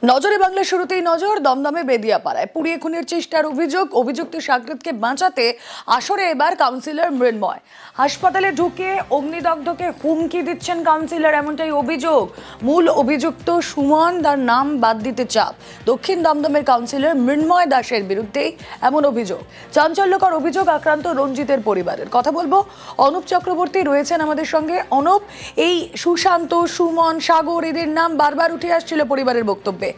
নজরে বাংলা শুরুতেই নজর দমদমে বেদিয়াপাড়ায় পুড়িয়ে খুনের চেষ্টার অভিযুক্ত সাকরেতকে বাঁচাতে আসরে এবার কাউন্সিলর মৃন্ময়। হাসপাতালে ঢুকে অগ্নিদগ্ধকে হুমকি দিচ্ছেন কাউন্সিলর, এমনটাই অভিযোগ। মূল অভিযুক্ত সুমন, তার নাম বাদ দিতে চাপ। দক্ষিণ দমদমের কাউন্সিলর মৃন্ময় দাসের বিরুদ্ধেই এমন অভিযোগ। চাঞ্চল্যকর অভিযোগ আক্রান্ত রঞ্জিতের পরিবারের। কথা বলবো, অনুপ চক্রবর্তী রয়েছেন আমাদের সঙ্গে। অনুপ, এই সুশান্ত, সুমন, সাগর এদের নাম বারবার উঠে আসছিল পরিবারের বক্তব্যে।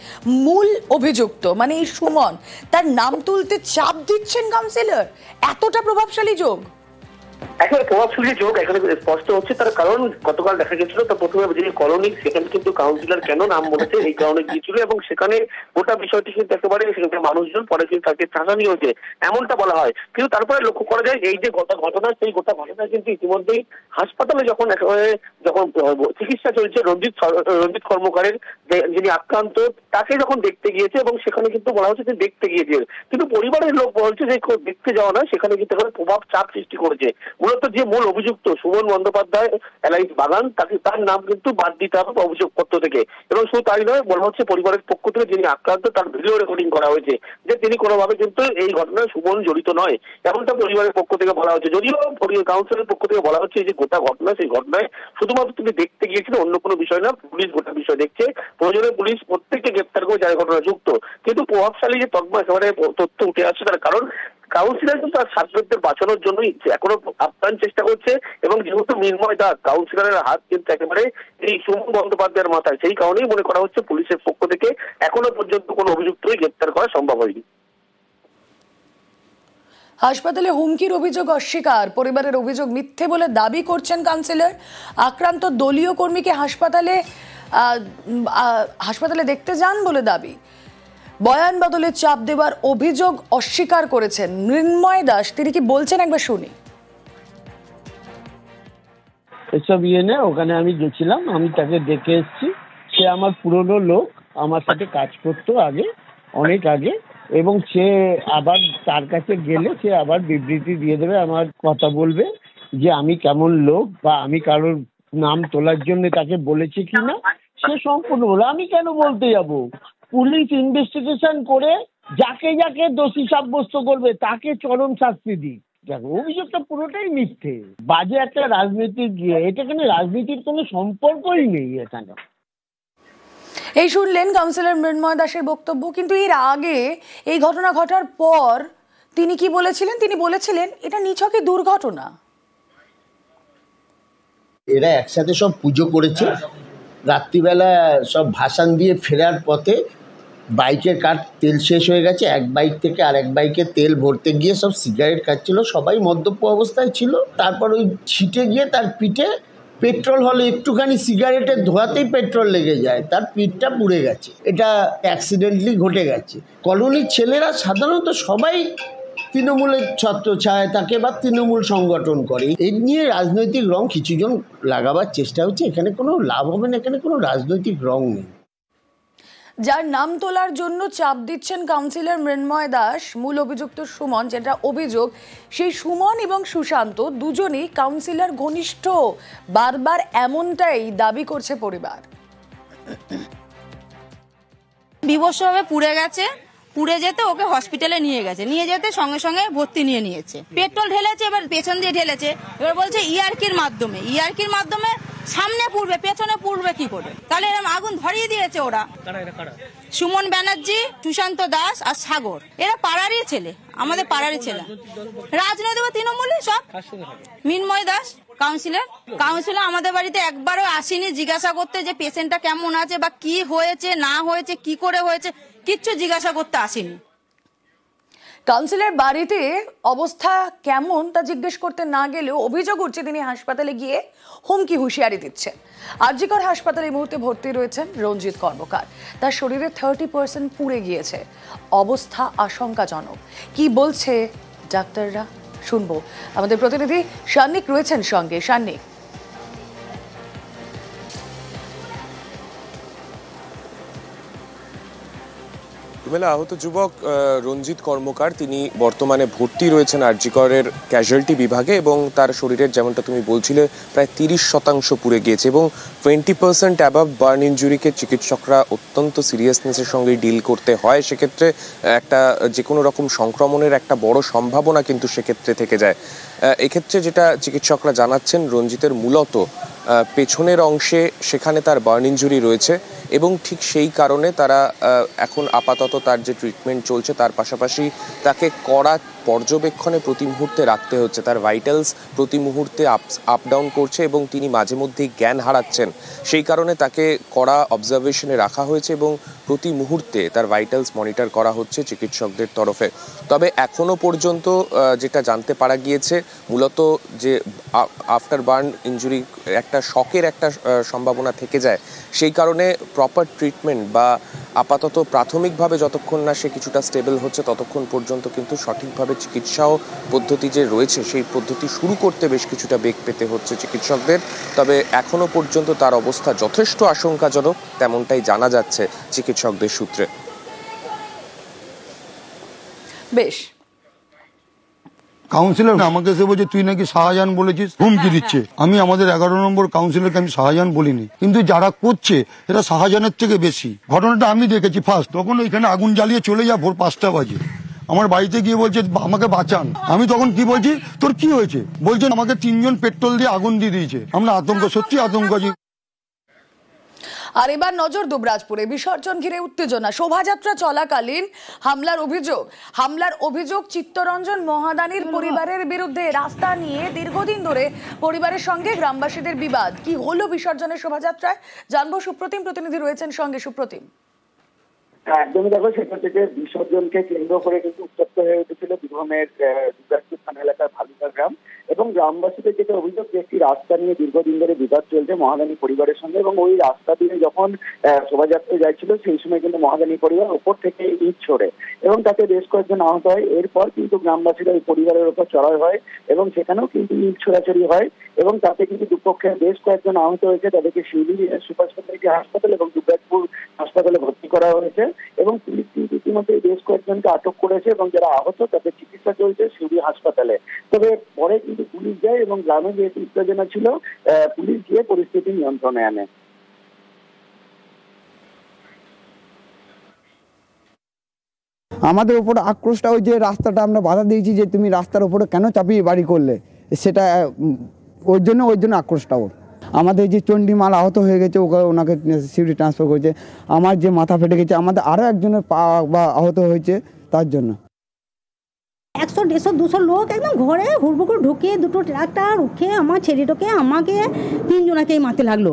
মূল অভিযুক্ত মানে এই সুমন, তার নাম তুলতে চাপ দিচ্ছেন কাউন্সিলর। এতটা প্রভাবশালী যোগ? একেবারে প্রভাবশালী যোগ এখানে স্পষ্ট হচ্ছে। তার কারণ গতকাল দেখা গেছিল, তো প্রথমে যে কলোনি সেখানে কিন্তু কাউন্সিলর কেন নাম বলেছে এই কারণে গিয়েছিল, এবং সেখানে গোটা বিষয়টি কিন্তু একেবারে সেখানে মানুষজন পরে কিন্তু তাকে চাঁচানি হয়েছে এমনটা বলা হয়। কিন্তু তারপরে লক্ষ্য করা যায় এই যে ঘটনা, সেই গোটা ঘটনা কিন্তু ইতিমধ্যেই হাসপাতালে যখন চিকিৎসা চলছে রঞ্জিত কর্মকারের, যিনি আক্রান্ত, তাকে যখন দেখতে গিয়েছে, এবং সেখানে কিন্তু বলা হচ্ছে যে দেখতে গিয়েছে, কিন্তু পরিবারের লোক বলছে যে দেখতে যাওয়া না, সেখানে কিন্তু প্রভাব চাপ সৃষ্টি করেছে। মূলত যে মূল অভিযুক্ত সুমন বন্দ্যোপাধ্যায় এলাইট বাগান, তার নাম কিন্তু বাদ দিতে হবে অভিযোগপত্র থেকে। এবং শুধু তাই নয়, বলা হচ্ছে পরিবারের পক্ষ থেকে যিনি আক্রান্ত তার ভিডিও রেকর্ডিং করা হয়েছে, যে তিনি কোনোভাবে কিন্তু এই ঘটনায় সুমন জড়িত নয়, এমনটা পরিবারের পক্ষ থেকে বলা হচ্ছে। যদিও কাউন্সিলের পক্ষ থেকে বলা হচ্ছে যে গোটা ঘটনা, সেই ঘটনায় শুধুমাত্র তিনি দেখতে গিয়েছিলেন, অন্য কোনো বিষয় না। পুলিশ গোটা বিষয় দেখছে, প্রয়োজনে পুলিশ প্রত্যেককে গ্রেপ্তার করে যারা ঘটনা যুক্ত। কিন্তু প্রভাবশালী যে তকমা একেবারে তথ্য উঠে আসছে, তার কারণ কাউন্সিলর কিন্তু তার ছাত্রদের বাঁচানোর জন্যই এখনো আপ্রাণ চেষ্টা করছে, এবং যেহেতু মৃন্ময় দাস কাউন্সিলরের হাত কিন্তু একেবারে এই সুমন বন্দ্যোপাধ্যায়ের মাথায়, সেই কারণেই মনে করা হচ্ছে পুলিশের পক্ষ থেকে এখনো পর্যন্ত কোনো অভিযুক্তই গ্রেপ্তার করা সম্ভব হয়নি। হাসপাতালে হুমকির অভিযোগ অস্বীকার, পরিবারের অভিযোগ মিথ্যে বলে দাবি করছেন কাউন্সিলর। আক্রান্ত দলীয় কর্মীকে হাসপাতালে দেখতে যান বলে দাবি। বয়ান বদলে চাপ দেওয়ার অভিযোগ অস্বীকার করেছেন মৃন্ময় দাস। তিনি কি বলছেন একবার শুনি। এসব ওখানে আমি গেছিলাম, আমি তাকে দেখে এসেছি। সে আমার পুরনো লোক, আমার সাথে কাজ করতো আগে, অনেক আগে, এবং সে আবার তার কাছে গেলে সে আবার বিবৃতি দিয়ে দেবে, আমার কথা বলবে যে আমি কেমন লোক বা আমি কারোর নাম তোলার জন্য তাকে বলেছি কিনা, সে সম্পূর্ণ বলে। আমি কেন বলতে যাব? পুলিশ ইনভেস্টিগেশন করে যাকে যাকে দোষী সাব্যস্ত করবে তাকে চরম শাস্তি দিক। দেখো, অভিযোগটা পুরোটাই মিথ্যে, বাজে একটা রাজনীতি গিয়ে, এটা এখানে রাজনীতির কোনো সম্পর্কই নেই এখানে। এই শুনলেন কাউন্সিলর মৃন্ময় দাসের বক্তব্য। কিন্তু এর আগে এই ঘটনা ঘটার পর তিনি কি বলেছিলেন? তিনি বলেছিলেন এটা নিছকই দুর্ঘটনা। এরা একসাথে সব পুজো করেছে, রাত্রিবেলা সব ভাসান দিয়ে ফেরার পথে বাইকের তেল শেষ হয়ে গেছে, এক বাইক থেকে আরেক বাইকে তেল ভরতে গিয়ে সব সিগারেট খাচ্ছিল, সবাই মদ্যপ অবস্থায় ছিল। তারপর ওই ছিটে গিয়ে তার পিঠে পেট্রোল হলে একটুখানি সিগারেটের ধোয়াতেই পেট্রোল লেগে যায়, তার পিঠটা পুড়ে গেছে। এটা অ্যাক্সিডেন্টলি ঘটে গেছে। কলোনির ছেলেরা সাধারণত সবাই তৃণমূলের ছত্রছায়ায় থাকে বা তৃণমূল সংগঠন করে। এই নিয়ে রাজনৈতিক রং কিছুজন লাগাবার চেষ্টা হচ্ছে, এখানে কোনো লাভ হবে না, এখানে কোনো রাজনৈতিক রং নেই। যার নাম তোলার জন্য চাপ দিচ্ছেন কাউন্সিলর মৃন্ময় দাস, মূল অভিযুক্ত সুমন, যেটা অভিযোগ, সেই সুমন এবং সুশান্ত দুজনেই কাউন্সিলর ঘনিষ্ঠ। বারবার এমনটাই দাবি করছে পরিবার। বিভৎসভাবে পুড়ে গেছে, পুড়ে যেতে ওকে হসপিটালে নিয়ে যেতে সঙ্গে সঙ্গে ভর্তি নিয়েছে। পেট্রোল ঢেলেছে, এবার পেছন দিয়ে ঢেলেছে, এবার বলছে ইয়ার্কির মাধ্যমে সামনে পুড়বে, পেছনে পুড়বে কি করে? তাহলে এরকম আগুন ধরিয়ে দিয়েছে ওরা। সুমন ব্যানার্জি, সুশান্ত দাস আর সাগর, এরা পাড়ারই ছেলে, আমাদের পাড়ারই ছেলে। রাজনৈতিক তৃণমূলে সব। মৃন্ময় দাস কাউন্সিলর আমাদের বাড়িতে একবারও আসেনি জিজ্ঞাসা করতে যে পেশেন্টটা কেমন আছে বা কি হয়েছে না হয়েছে, কি করে হয়েছে, কিচ্ছু জিজ্ঞাসা করতে আসেনি। কাউন্সিলর বাড়িতে অবস্থা কেমন তা জিজ্ঞেস করতে না গেলেও অভিযোগ উঠছে তিনি হাসপাতালে গিয়ে হুমকি হুঁশিয়ারি দিচ্ছেন। আরজিকর হাসপাতালে এই মুহূর্তে ভর্তি রয়েছেন রঞ্জিত কর্মকার। তার শরীরে 30% পুড়ে গিয়েছে, অবস্থা আশঙ্কাজনক। কি বলছে ডাক্তাররা শুনবো। আমাদের প্রতিনিধি সান্নিক রয়েছেন সঙ্গে। সান্নিক, মেলা আহত যুবক রঞ্জিত কর্মকার, তিনি বর্তমানে ভর্তি রয়েছেন আর.জি. করের ক্যাজুয়ালিটি বিভাগে এবং তার শরীরের, যেমনটা তুমি বলছিলে, প্রায় 30% পুড়ে গিয়েছে এবং 20% অ্যাবাভ বার্ন ইঞ্জুরিকে চিকিৎসকরা অত্যন্ত সিরিয়াসনেসের সঙ্গে ডিল করতে হয়। সেক্ষেত্রে একটা যে কোনো রকম সংক্রমণের একটা বড় সম্ভাবনা কিন্তু সেক্ষেত্রে থেকে যায়। এক্ষেত্রে যেটা চিকিৎসকরা জানাচ্ছেন, রঞ্জিতের মূলত পেছনের অংশে সেখানে তার বার্ন ইঞ্জুরি রয়েছে এবং ঠিক সেই কারণে তারা এখন আপাতত তার যে ট্রিটমেন্ট চলছে তার পাশাপাশি তাকে কড়া পর্যবেক্ষণে প্রতি মুহূর্তে রাখতে হচ্ছে। তার ভাইটালস প্রতি মুহূর্তে আপ ডাউন করছে এবং তিনি মাঝে মধ্যেই জ্ঞান হারাচ্ছেন। সেই কারণে তাকে কড়া অবজারভেশনে রাখা হয়েছে এবং প্রতি মুহূর্তে তার ভাইটালস মনিটর করা হচ্ছে চিকিৎসকদের তরফে। তবে এখনো পর্যন্ত যেটা জানতে পারা গিয়েছে, মূলত যে আফটার বার্ন ইঞ্জুরি একটা শকের একটা সম্ভাবনা থেকে যায়, সেই কারণে প্রপার ট্রিটমেন্ট বা আপাতত প্রাথমিকভাবে যতক্ষণ না সে কিছুটা স্টেবল হচ্ছে ততক্ষণ পর্যন্ত কিন্তু সঠিকভাবে চিকিৎসাও পদ্ধতি যে রয়েছে সেই পদ্ধতি শুরু করতে বেশ কিছুটা বেগ পেতে হচ্ছে চিকিৎসকদের। তবে এখনো পর্যন্ত তার অবস্থা যথেষ্ট আশঙ্কাজনক, তেমনটাই জানা যাচ্ছে চিকিৎসকদের সূত্রে। বেশ, কাউন্সিলর আমাকে এসে বলছে তুই নাকি শাহজাহান বলেছিস, হুমকি দিচ্ছে। আমি আমাদের 11 নম্বর কাউন্সিলরকে আমি শাহজাহান বলিনি, কিন্তু যারা করছে এরা শাহজাহানের থেকে বেশি। ঘটনাটা আমি দেখেছি ফার্স্ট, তখন ওইখানে আগুন জ্বালিয়ে চলে যা ভোর 5টা বাজে। আমার বাড়িতে গিয়ে বলছে আমাকে বাঁচান। আমি তখন কি বলছি, তোর কি হয়েছে? বলছেন আমাকে 3 জন পেট্রোল দিয়ে আগুন দিয়ে দিয়েছে। আমরা আতঙ্ক, সত্যি আতঙ্ক। আর এবার নজর দুবরাজপুরে, বিসর্জন ঘিরে উত্তেজনা। শোভাযাত্রা চলাকালীন হামলার অভিযোগ চিত্তরঞ্জন মহাদানির পরিবারের বিরুদ্ধে। রাস্তা নিয়ে দীর্ঘদিন ধরে পরিবারের সঙ্গে গ্রামবাসীদের বিবাদ। কি হলো বিসর্জনের শোভাযাত্রায়, জানবো। সুপ্রতিম প্রতিনিধি রয়েছেন সঙ্গে। সুপ্রতিম। একদমই, দেখো, সেটা থেকে বিসর্জনকে কেন্দ্র করে কিন্তু উত্তপ্ত হয়ে উঠেছিল বীরভূমের দুর্গাপুর থানা এলাকার ভালুকা গ্রাম এবং গ্রামবাসীদের যেটা অভিযোগ যে একটি রাস্তা নিয়ে দীর্ঘদিন ধরে বিবাদ চলছে মহাদানী পরিবারের সঙ্গে এবং ওই রাস্তা দিয়ে যখন শোভাযাত্রা যাচ্ছিল সেই সময় কিন্তু মহাদানী পরিবার ওপর থেকে ইট ছোড়ে এবং তাতে বেশ কয়েকজন আহত হয়। এরপর কিন্তু গ্রামবাসীরা ওই পরিবারের ওপর চড়াও হয় এবং সেখানেও কিন্তু ইট ছোড়াছড়ি হয় এবং তাতে কিন্তু দুপক্ষের বেশ কয়েকজন আহত হয়েছে। তাদেরকে শিউলি সুপার স্পেশালিটি হাসপাতাল এবং দুর্গাপুর হাসপাতালে ভর্তি করা হয়েছে এবং পুলিশ কিন্তু ইতিমধ্যে বেশ কয়েকজনকে আটক করেছে এবং যারা আহত তাদের চিকিৎসা চলছে শিউলি হাসপাতালে। তবে পরে কিন্তু পুলিশ যায় এবং গ্রামে যেহেতু উত্তেজনা ছিল, পুলিশ গিয়ে পরিস্থিতি নিয়ন্ত্রণে আনে। আমাদের উপরে আক্রোশটা ওই যে রাস্তাটা আমরা বাধা দিয়েছি যে তুমি রাস্তার উপরে কেন চাপিয়ে বাড়ি করলে, সেটা ওই জন্য আক্রোশটা ওর। আমাদের যে চণ্ডীমাল আহত হয়ে গেছে, ওনাকে সিউড়ি ট্রান্সফার করেছে। আমার যে মাথা ফেটে গেছে, আমাদের আরও একজনের পা বা আহত হয়েছে তার জন্য। 100, 150, 200 লোক একদম ঘরে হুড়বুকুর ঢুকে দুটো ট্রাক্টর উঠে আমার ছেলেটাকে আমাকে 3 জনাকেই মারতে লাগলো।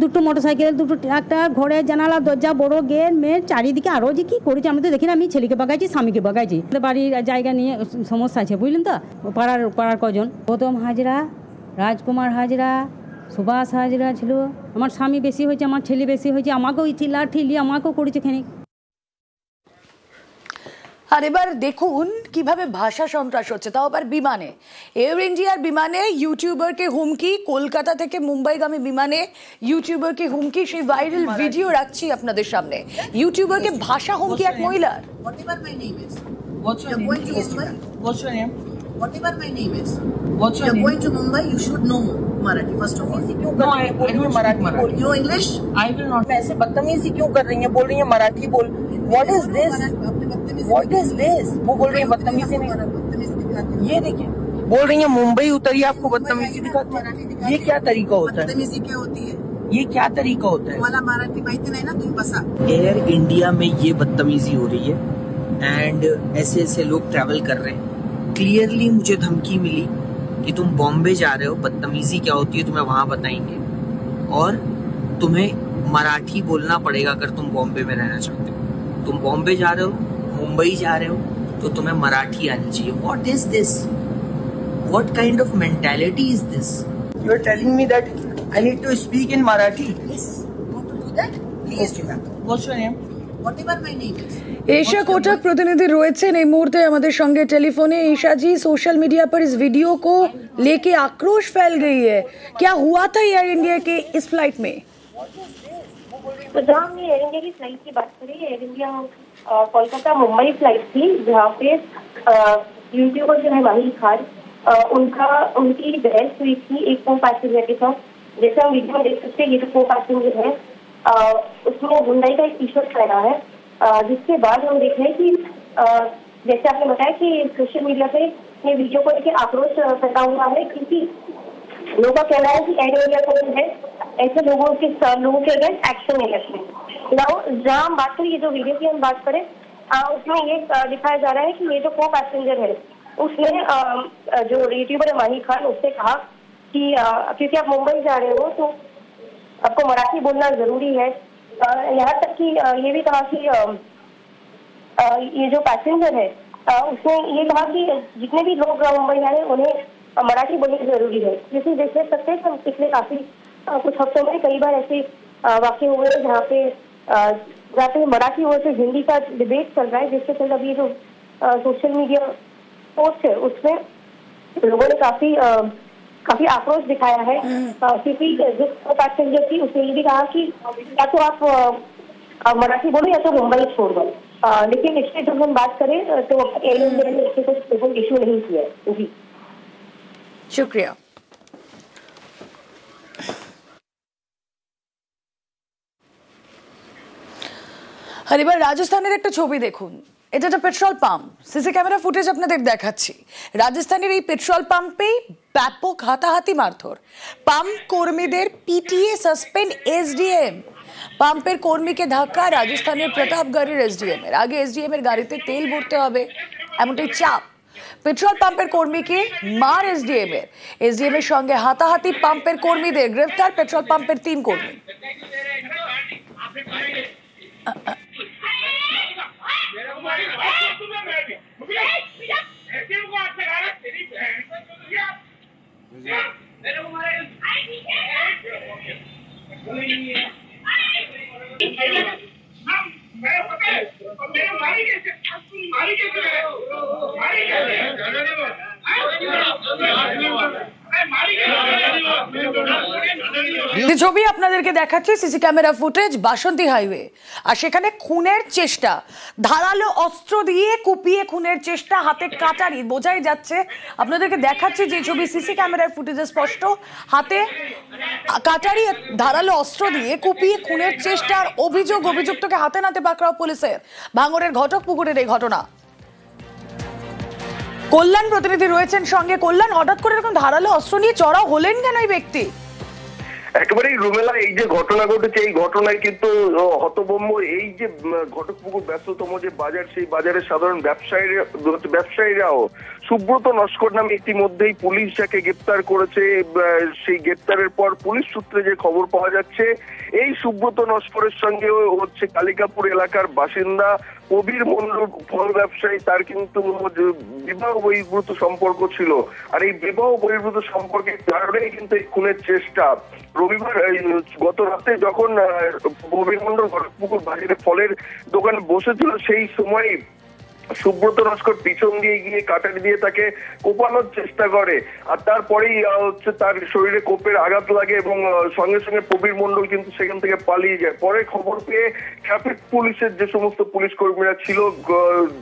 দুটো মোটরসাইকেল, দুটো ট্রাক্টর, ঘরে জানালা দরজা, বড় গেট, মেয়ের চারিদিকে আরও যে কী করেছে আমি তো দেখি না। আমি ছেলেকে বাগাইছি, স্বামীকে বাগাইছি। বাড়ির জায়গা নিয়ে সমস্যা আছে, বুঝলেন তো। পাড়ার কজন, গৌতম হাজরা, রাজকুমার হাজরা, সুভাষ হাজরা ছিল। আমার স্বামী বেশি হয়েছে, আমার ছেলে বেশি হয়েছে, আমাকেও ঠিলি আমাকেও করেছে খানিক। আর এবার দেখুন কিভাবে ভাষা সন্ত্রাস হচ্ছে, তাও আবার বিমানে। এয়ার ইন্ডিয়ার বিমানে ইউটিউবারকে হুমকি, কলকাতা থেকে মুম্বাইগামী বিমানে ইউটিউবারকে হুমকি। সেই ভাইরাল ভিডিও রাখছি আপনাদের সামনে। ইউটিউবারকে ভাষা হুমকি এক মহিলার। Whatever my name is. What's your name? What's your name? Whatever my name is. What's your name? You're going to Mumbai, you should know Marathi first of all. No, I don't Marathi. You English? I will not. ऐसे बदतमीजी क्यों कर रही हैं? बोल रही हैं मराठी बोल. What is this? What is this? वो बोल रही हैं बदतमीजी नहीं. ये देखिए, बोल रही हैं मुंबई उतरिए आपको बदतमीजी दिखाते हैं. ये क्या तरीका होता है? बदतमीजी क्या होती है? ये क्या तरीका होता है? तुम्हाला मराठी माहिती नाही ना, तुम्ही बसा. एयर इंडिया में ये बदतमीजी हो रही है एंड ऐसे लोग ट्रैवल कर रहे हैं। क्लियरली मुझे धमकी मिली कि तुम बॉम्बे जा रहे हो, बदतमीजी क्या होती है तुम्हें वहां बताएंगे और तुम्हें मराठी बोलना पड़ेगा अगर तुम बॉम्बे में रहना चाहते हो। तुम बॉम्बे जा रहे हो, मुंबई जा रहे हो, तो तुम्हें मराठी आनी चाहिए। What is this? What kind of mentality is this? You are telling me that I need to speak in Marathi. Yes. Want to do that? Please do that. What's your name? Whatever my name is. Asia Kotak प्रतिनिधि রয়েছেন এই মুহূর্তে আমাদের সঙ্গে टेलीफोने। ईशा जी, social media पर इस video को लेके आक्रोश फैल गई है, क्या हुआ था एयर इंडिया के इस फ्लाइट में? तो जहाँ हमने एयर इंडिया की फ्लाइट की बात करी, air India Kolkata Mumbai flight थी, जहाँ पे यूट्यूबर जो है माहिर खान, उनकी बहस हुई थी एक को पैसेंजर के साथ। जैसे हम वीडियो में देख सकते हैं, ये जो को पैसेंजर है उसमें हुंडई का एक टी शर्ट पहना है, जिसके बाद हम देख रहे हैं कि जैसे आपने बताया कि सोशल मीडिया पे ये वीडियो को लेकर आक्रोश पैदा हुआ है, क्योंकि लोगों का कहना है कि एयर इंडिया को जो है ऐसे लोगों के अगेंस्ट एक्शन नहीं लेते। जहाँ हम बात करें, ये जो वीडियो की हम बात करें, उसमें ये दिखाया जा रहा है कि ये जो को पैसेंजर है उसने जो यूट्यूबर है माहिर खान, उससे कहा कि क्योंकि आप मुंबई जा रहे हो तो आपको मराठी बोलना जरूरी है। यहाँ तक कि ये भी कहा कि ये जो पैसेंजर है उसने ये कहा कि जितने भी लोग मुंबई जा रहे हैं उन्हें मराठी बोलनी जरूरी है। जैसे देख सकते हैं कि पिछले काफी कुछ हफ्तों में कई बार ऐसे वाकये हुए हैं जहाँ पे मराठी वर्सेस हिंदी का डिबेट चल रहा है, जिसके चलते अभी जो सोशल मीडिया पोस्ट है उसमें लोगों ने काफी आक्रोश दिखाया है, क्योंकि जिस पैसेंजर थी उसने ये भी कहा कि या तो आप मराठी बोलो या तो मुंबई छोड़ दो। लेकिन इससे जब हम बात करें तो एयर इंडिया ने इससे कुछ इशू नहीं किया है। जी शुक्रिया। আর এবার রাজস্থানের একটা ছবি দেখুন। এটা একটা petrol pump, CC camera footage আপনাদের দেখাচ্ছি। রাজস্থানের এই পেট্রোল পাম্পেই ব্যাপক হাতাহাতি মারধর, পাম্প কর্মীদের পিটিএ সাসপেন্ড এসডিএম। পাম্পের কর্মীকে ধাক্কা রাজস্থানের প্রতাপগড়ের এসডিএম এর। আগে এসডিএম এর গাড়িতে তেল ভরতে হবে এমনটাই চাপ। পেট্রোল পাম্পের কর্মীকে মার এসডিএম এর সঙ্গে হাতাহাতি পাম্পের কর্মীদের। গ্রেফতার পেট্রোল পাম্পের 3 কর্মী। ছবি আপনাদেরকে দেখাচ্ছি, সিসি ক্যামেরা ফুটেজ বাসন্তী হাইওয়ে। আর সেখানে খুনের চেষ্টা, ধারালো অস্ত্র দিয়ে কুপিয়ে খুনের চেষ্টা, হাতে কাটারি, বোঝাই যাচ্ছে। আপনাদেরকে দেখাচ্ছি যে ছবি সিসি ক্যামেরার ফুটেজে স্পষ্ট, হাতে কাটারি ধারালো অস্ত্র দিয়ে কুপিয়ে খুনের চেষ্টার অভিযুক্তকে হাতে নাতে পাকড়াও পুলিশের। ভাঙড়ের ঘটকপুকুরের এই ঘটনা। কল্যাণ প্রতিনিধি রয়েছেন সঙ্গে। কল্যাণ, হঠাৎ করে এরকম ধারালো অস্ত্র নিয়ে চড়াও হলেন কেন এই ব্যক্তি? একেবারেই রুমেলা, এই যে ঘটনা ঘটেছে এই ঘটনায় কিন্তু হতভম্ব এই যে ঘটকপুকুর ব্যস্ততম যে বাজার, সেই বাজারের সাধারণ ব্যবসায়ীরাও। সুব্রত নস্কর নামে ইতিমধ্যেই পুলিশ যাকে গ্রেপ্তার করেছে, সেই গ্রেপ্তারের পর পুলিশ সূত্রে যে খবর পাওয়া যাচ্ছে, এই সুব্রত নস্করের সঙ্গে হচ্ছে কালিকাপুর এলাকার বাসিন্দা কবির মন্ডল, ফল ব্যবসায়ী, তার কিন্তু বিবাহ বহির্ভূত সম্পর্ক ছিল। আর এই বিবাহ বহির্ভূত সম্পর্কের কারণেই কিন্তু এই খুনের চেষ্টা। রবিবার গত রাতে যখন কবির মন্ডল ঘটকপুকুর বাজারে ফলের দোকানে বসেছিল, সেই সময় সুব্রত নস্কর পিছন দিয়ে গিয়ে কাটারি দিয়ে তাকে কোপানোর চেষ্টা করে। আর তারপরেই হচ্ছে তার শরীরে কোপের আঘাত লাগে এবং সঙ্গে সঙ্গে প্রবীর মন্ডল কিন্তু সেখান থেকে পালিয়ে যায়। পরে খবর পেয়ে ট্রাফিক পুলিশের যে সমস্ত পুলিশ কর্মীরা ছিল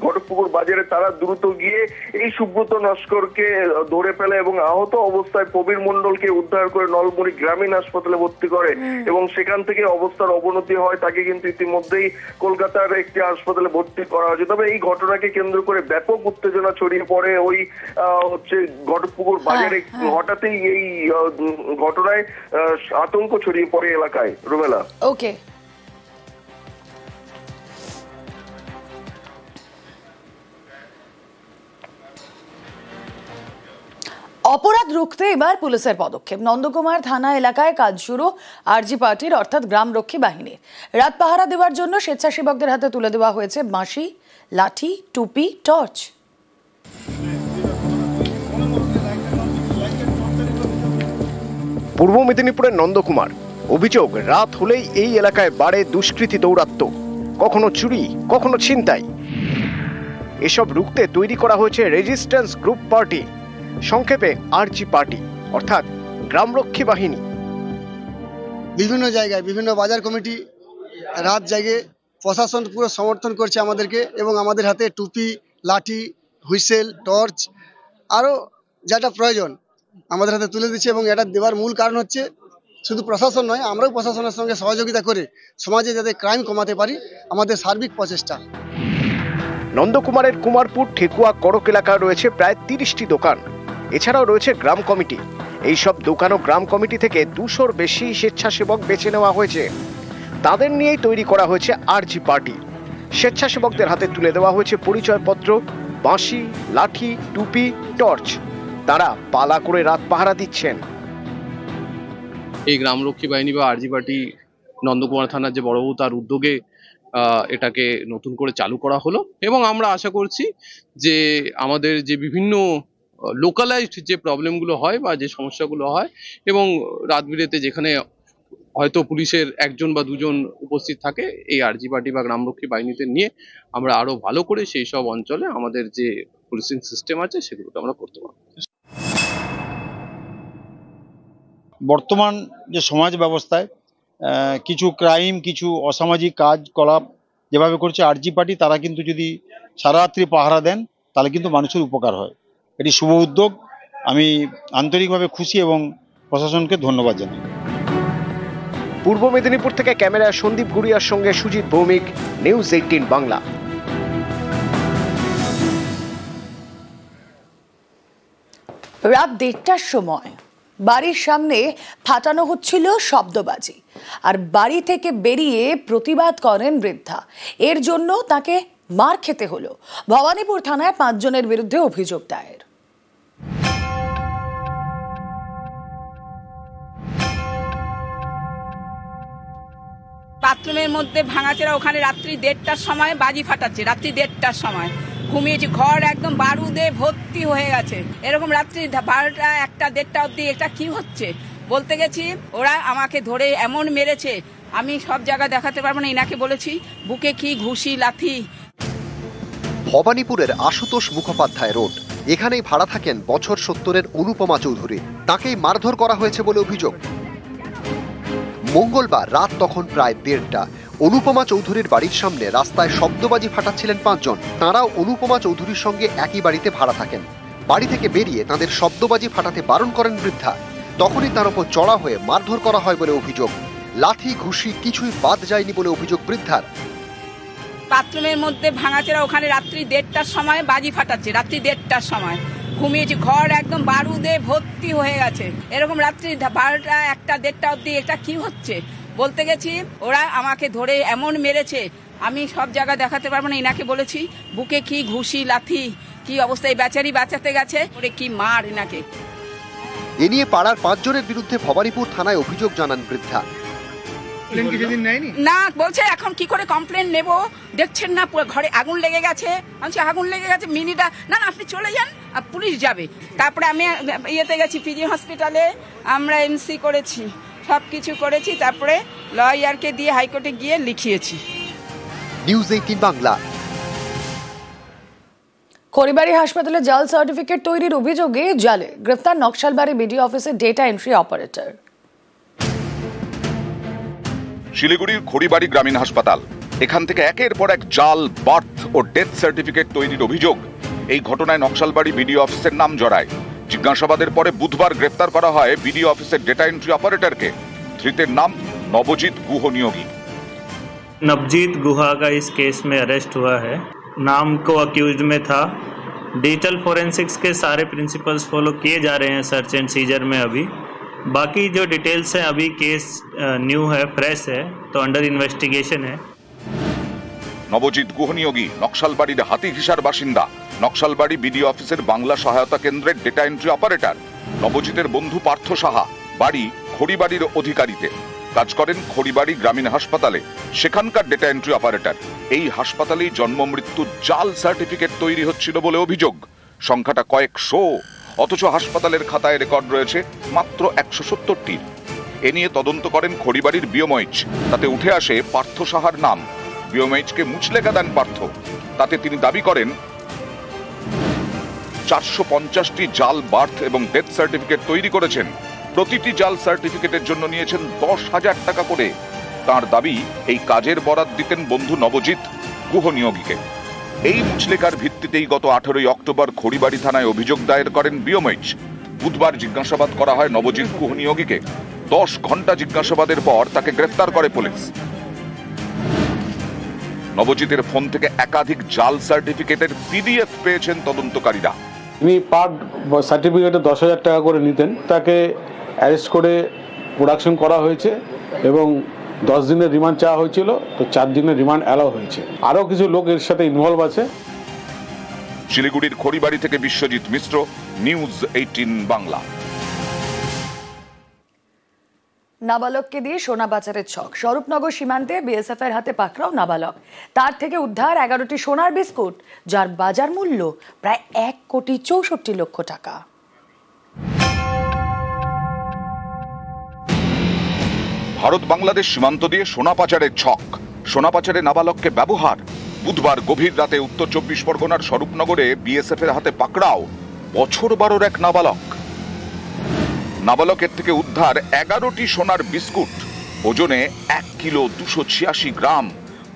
ঘটকপুকুর বাজারে, তারা দ্রুত গিয়ে এই সুব্রত নস্করকে ধরে ফেলে এবং আহত অবস্থায় প্রবীর মন্ডলকে উদ্ধার করে নলমুড়ি গ্রামীণ হাসপাতালে ভর্তি করে এবং সেখান থেকে অবস্থার অবনতি হয়। তাকে কিন্তু ইতিমধ্যেই কলকাতার একটি হাসপাতালে ভর্তি করা হয়েছে। তবে এই ঘটনাকে কেন্দ্র করে ব্যাপক উত্তেজনা ছড়িয়ে পড়ে ওই হচ্ছে ঘটকপুকুর বাজারে। হঠাৎই এই ঘটনায় আতঙ্ক ছড়িয়ে পড়ে এলাকায়। রুমেলা, ওকে। অপরাধ রুখতে এবার পুলিশের পদক্ষেপ। নন্দকুমার থানা এলাকায় কাজ শুরু আরজি পার্টির অর্থাৎ গ্রামরক্ষী বাহিনীর। রাত পাহারা দেওয়ার জন্য স্বেচ্ছাসেবকদের হাতে তুলে দেওয়া হয়েছে বাঁশি, লাঠি, টুপি, টর্চ। পূর্ব মেদিনীপুরের নন্দকুমার। অভিযোগ, রাত হলেই এই এলাকায় বাড়ে দুষ্কৃতী দৌরাত্ম্য, কখনো চুরি, কখনো ছিনতাই। এসব রুখতে তৈরি করা হয়েছে রেজিস্ট্যান্স গ্রুপ পার্টি, সংক্ষেপে আরজি পার্টি অর্থাৎ গ্রামরক্ষী বাহিনী। বিভিন্ন জায়গায় বিভিন্ন বাজার কমিটি রাত জাগে প্রশাসন পুরো সমর্থন করছে আমাদেরকে, এবং আমাদের হাতে টুপি, লাঠি, হুইসেল, টর্চ আরও যেটা প্রয়োজন আমাদের হাতে তুলে দিচ্ছে। এবং এটা দেওয়ার মূল কারণ হচ্ছে শুধু প্রশাসন নয়, আমরাও প্রশাসনের সঙ্গে সহযোগিতা করে সমাজে যাতে ক্রাইম কমাতে পারি, আমাদের সার্বিক প্রচেষ্টা। নন্দকুমারের কুমারপুর ঠেকুয়া করক এলাকায় রয়েছে প্রায় 30টি দোকান। এছাড়াও রয়েছে গ্রাম কমিটি। এইসব দোকান ও গ্রাম কমিটি থেকে 200-র বেশি স্বেচ্ছাসেবক বেছে নেওয়া হয়েছে। তাদের নিয়েই তৈরি করা হয়েছে আরজি পার্টি। স্বেচ্ছাসেবকদের হাতে তুলে দেওয়া হয়েছে পরিচয়পত্র, বাঁশি, লাঠি, টুপি, টর্চ। তারা পালা করে রাত পাহারা দিচ্ছেন। এই গ্রামরক্ষী বাহিনী বা আরজি পার্টি নন্দকুমার থানার যে বড়বাবু তার উদ্যোগে এটাকে নতুন করে চালু করা হলো, এবং আমরা আশা করছি যে আমাদের যে বিভিন্ন লোকালাইজড যে প্রবলেমগুলো হয় বা যে সমস্যাগুলো হয়, এবং রাত বিরেতে যেখানে হয়তো পুলিশের 1জন বা 2জন উপস্থিত থাকে, এই আরজি পার্টি বা গ্রামরক্ষী বাহিনীতে নিয়ে আমরা আরো ভালো করে সেই সব অঞ্চলে আমাদের যে পুলিশিং সিস্টেম আছে সেগুলোকে আমরা করতে পারবো। বর্তমান যে সমাজ ব্যবস্থায় কিছু ক্রাইম, কিছু অসামাজিক কাজকলাপ যেভাবে করছে আরজি পার্টি, তারা কিন্তু যদি সারা রাত্রি পাহারা দেন তাহলে কিন্তু মানুষের উপকার হয়। এটি শুভ উদ্যোগ, আমি আন্তরিকভাবে খুশি এবং প্রশাসনকে ধন্যবাদ জানাই। পূর্ব মেদিনীপুর থেকে ক্যামেরায় সন্দীপ গুড়িয়ার সঙ্গে সুজিত ভৌমিক, নিউজ 18 বাংলা। রাত 1টার সময় বাড়ির সামনে ফাটানো হচ্ছিল শব্দবাজি, আর বাড়ি থেকে বেরিয়ে প্রতিবাদ করেন বৃদ্ধা। এর জন্য তাকে মার খেতে হলো। ভবানীপুর থানায় 5 জনের বিরুদ্ধে অভিযোগ দায়ের। বাথরুমের মধ্যে ভাঙাচেরা, ওখানে রাত্রি 1:30টার সময় বাজি ফাটাচ্ছে। রাত্রি 1:30টার সময় ঘুমিয়েছি, ঘর একদম বারুদে ভর্তি হয়ে গেছে। এরকম রাত্রি 12টা, 1টা, 1:30 অব্দি এটা কি হচ্ছে বলতে গেছি। ওরা আমাকে ধরে এমন মেরেছে, আমি সব জায়গা দেখাতে পারবো না। এনাকে বলেছি বুকে কি ঘুষি, লাথি। ভবানীপুরের আশুতোষ মুখোপাধ্যায় রোড, এখানেই ভাড়া থাকেন বছর 70-এর অনুপমা চৌধুরী। তাকেই মারধর করা হয়েছে বলে অভিযোগ। মঙ্গলবার রাত তখন প্রায় 1:30টা। অনুপমা চৌধুরীর বাড়ির সামনে রাস্তায় শব্দবাজি ফাটাচ্ছিলেন 5 জন। তাঁরাও অনুপমা চৌধুরীর সঙ্গে একই বাড়িতে ভাড়া থাকেন। বাড়ি থেকে বেরিয়ে তাদের শব্দবাজি ফাটাতে বারণ করেন বৃদ্ধা। তখনই তার উপর চড়া হয়ে মারধর করা হয় বলে অভিযোগ। লাঠি, ঘুষি কিছুই বাদ যায়নি বলে অভিযোগ বৃদ্ধার। বাথরুমের মধ্যে ভাঙাচেরা, ওখানে রাত্রি 1:30টার সময় বাজি ফাটাচ্ছে। রাত্রি 1:30টার সময় ঘুমিয়েছি, ঘর একদম বারুদে ভর্তি হয়ে গেছে। এরকম রাত্রি 12টা, 1টা, 1:30 অব্দি এটা কি হচ্ছে বলতে গেছি। ওরা আমাকে ধরে এমন মেরেছে, আমি সব জায়গা দেখাতে পারবো না। এনাকে বলেছি বুকে কি ঘুষি, লাথি, কি অবস্থায় বেচারি বাঁচাতে গেছে, ওরে কি মার এনাকে। এ নিয়ে পাড়ার 5 জনের বিরুদ্ধে ভবানীপুর থানায় অভিযোগ জানান বৃদ্ধা। না, বলছে এখন কি করে কমপ্লেন নেব, দেখছেন না ঘরে আগুন লেগে গেছে। আমি আগুন লেগে গেছে মিনিটা, না আপনি চলে যান, পুলিশ যাবে। তারপরে আমি ইয়েতে গেছি, পিজি হসপিটালে আমরা এমসি করেছি, সব কিছু করেছি। তারপরে লয়ারকে দিয়ে হাইকোর্টে গিয়ে লিখিয়েছি। নিউজ 18 বাংলা। খড়িবাড়ি হাসপাতালে জাল সার্টিফিকেট তৈরির অভিযোগে জালে গ্রেফতার নকশালবাড়ি বিডিও অফিসের ডেটা এন্ট্রি অপারেটর। শিলিগুড়ির খড়িবাড়ি গ্রামীণ হাসপাতাল, এখান থেকে একের পর এক জাল বার্থ ও ডেথ সার্টিফিকেট তৈরির অভিযোগ। এই ঘটনায় নকশালবাড়ি বিডিও অফিসের নাম জড়ায়। জিজ্ঞাসাবাদের পরে বুধবার গ্রেফতার করা হয় বিডিও অফিসের ডেটা এন্ট্রি অপারেটরকে। ধৃতের নাম नवजीत गुह नियोगी। नवजीत गुहा का इस केस में अरेस्ट हुआ है। नाम को अक्यूज्ड में था। डिजिटल फोरेंसिक्स के सारे प्रिंसिपल्स फॉलो किए जा रहे हैं सर्च एंड सीजर में। अभी बाकी जो डिटेल्स हैं, अभी केस न्यू है, फ्रेश है, तो अंडर इन्वेस्टिगेशन है। नवजीत गुह नियोगी नक्शालबाड़ीर हाथीघिसार बासिंदा। नक्शालबाड़ी बिडिओ ऑफिसের বাংলা সহায়তা কেন্দ্রের ডেটা এন্ট্রি অপারেটর। নবজিতের বন্ধু পার্থ সাহা বাড়ি খড়িবাড়ির অধিকারীতে, কাজ করেন খড়িবাড়ি গ্রামীণ হাসপাতালে, সেখানকার ডেটা এন্ট্রি অপারেটর। এই হাসপাতালেই জন্ম মৃত্যু জাল সার্টিফিকেট তৈরি হচ্ছিল বলে অভিযোগ। সংখ্যাটা কয়েকশো, অথচ হাসপাতালের খাতায় রেকর্ড রয়েছে মাত্র 170টি। এ নিয়ে তদন্ত করেন খড়িবাড়ির বিওমইচ। তাতে উঠে আসে পার্থ সাহার নাম। বিওমইচকে মুচলেখা দেন পার্থ। তাতে তিনি দাবি করেন 450টি জাল বার্থ এবং ডেথ সার্টিফিকেট তৈরি করেছেন। প্রতিটি জাল সার্টিফিকেটের জন্য নিয়েছেন 10,000 টাকা করে। তার দাবি এই কাজের বরাত দিতেন বন্ধু নবজিৎ গুহনিয়োগীকে। এই মুচলেকার ভিত্তিতেই গত 18 অক্টোবর খড়িবাড়ি থানায় অভিযোগ দায়ের করেন বিওমএইচ। বুধবার জিজ্ঞাসাবাদ করা হয় নবজিৎ গুহনিয়োগীকে। 10 ঘন্টা জিজ্ঞাসাবাদের পর তাকে গ্রেফতার করে পুলিশ। নবজিতের ফোন থেকে একাধিক জাল সার্টিফিকেটের পিডিএফ পেয়েছেন তদন্তকারীরা। তিনি পার সার্টিফিকেটে 10,000 টাকা করে নিতেন। তাকে অ্যারেস্ট করে প্রোডাকশন করা হয়েছে এবং 10 দিনের রিমান্ড চাওয়া হয়েছিল, তো 4 দিনের রিমান্ড অ্যালাউ হয়েছে। আরও কিছু লোক এর সাথে ইনভলভ আছে। শিলিগুড়ির খড়িবাড়ি থেকে বিশ্বজিৎ মিশ্র, নিউজ 18 বাংলা। নাবালককে দিয়ে সোনা পাচারের ছক। স্বরূপনগর সীমান্তে বিএসএফ এর হাতে পাকড়াও নাবালক। তার থেকে উদ্ধার 11টি সোনার বিস্কুট, যার বাজার মূল্য প্রায় 1,64,00,000 টাকা। ভারত বাংলাদেশ সীমান্ত দিয়ে সোনা পাচারের ছক, সোনা পাচারে নাবালককে ব্যবহার। বুধবার গভীর রাতে উত্তর 24 পরগনার স্বরূপনগরে বিএসএফ এর হাতে পাকড়াও বছর 12 এক নাবালক। নাবালকের থেকে উদ্ধার 11টি সোনার বিস্কুট, ওজনে 1 কিলো 286 গ্রাম,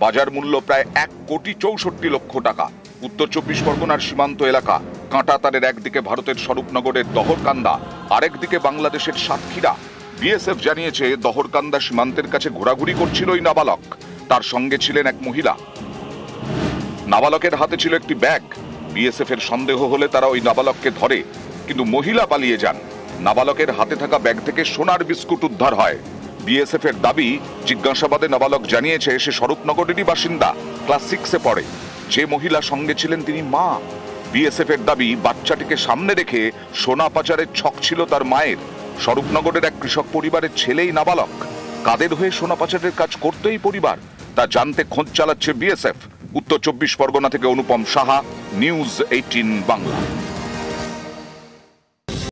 বাজার মূল্য প্রায় 1,64,00,000 টাকা। উত্তর 24 পরগনার সীমান্ত এলাকা কাঁটাতারের একদিকে ভারতের স্বরূপনগরের দহরকান্দা, আরেকদিকে বাংলাদেশের সাতক্ষীরা। বিএসএফ জানিয়েছে দহরকান্দা সীমান্তের কাছে ঘোরাঘুরি করছিল ওই নাবালক। তার সঙ্গে ছিলেন এক মহিলা। নাবালকের হাতে ছিল একটি ব্যাগ। বিএসএফ এর সন্দেহ হলে তারা ওই নাবালককে ধরে, কিন্তু মহিলা পালিয়ে যান। নাবালকের হাতে থাকা ব্যাগ থেকে সোনার বিস্কুট উদ্ধার হয়। বিএসএফ এর দাবি, জিজ্ঞাসাবাদে নাবালক জানিয়েছে সে স্বরূপনগরেরই বাসিন্দা, ক্লাস 6-এ পড়ে। যে মহিলা সঙ্গে ছিলেন তিনি মা। বিএসএফ এর দাবি, বাচ্চাটিকে সামনে রেখে সোনা পাচারের ছক ছিল তার মায়ের। স্বরূপনগরের এক কৃষক পরিবারের ছেলেই নাবালক। কাদের হয়ে সোনা পাচারের কাজ করতো এই পরিবার, তা জানতে খোঁজ চালাচ্ছে বিএসএফ। উত্তর 24 পরগনা থেকে অনুপম সাহা, নিউজ 18 বাংলা।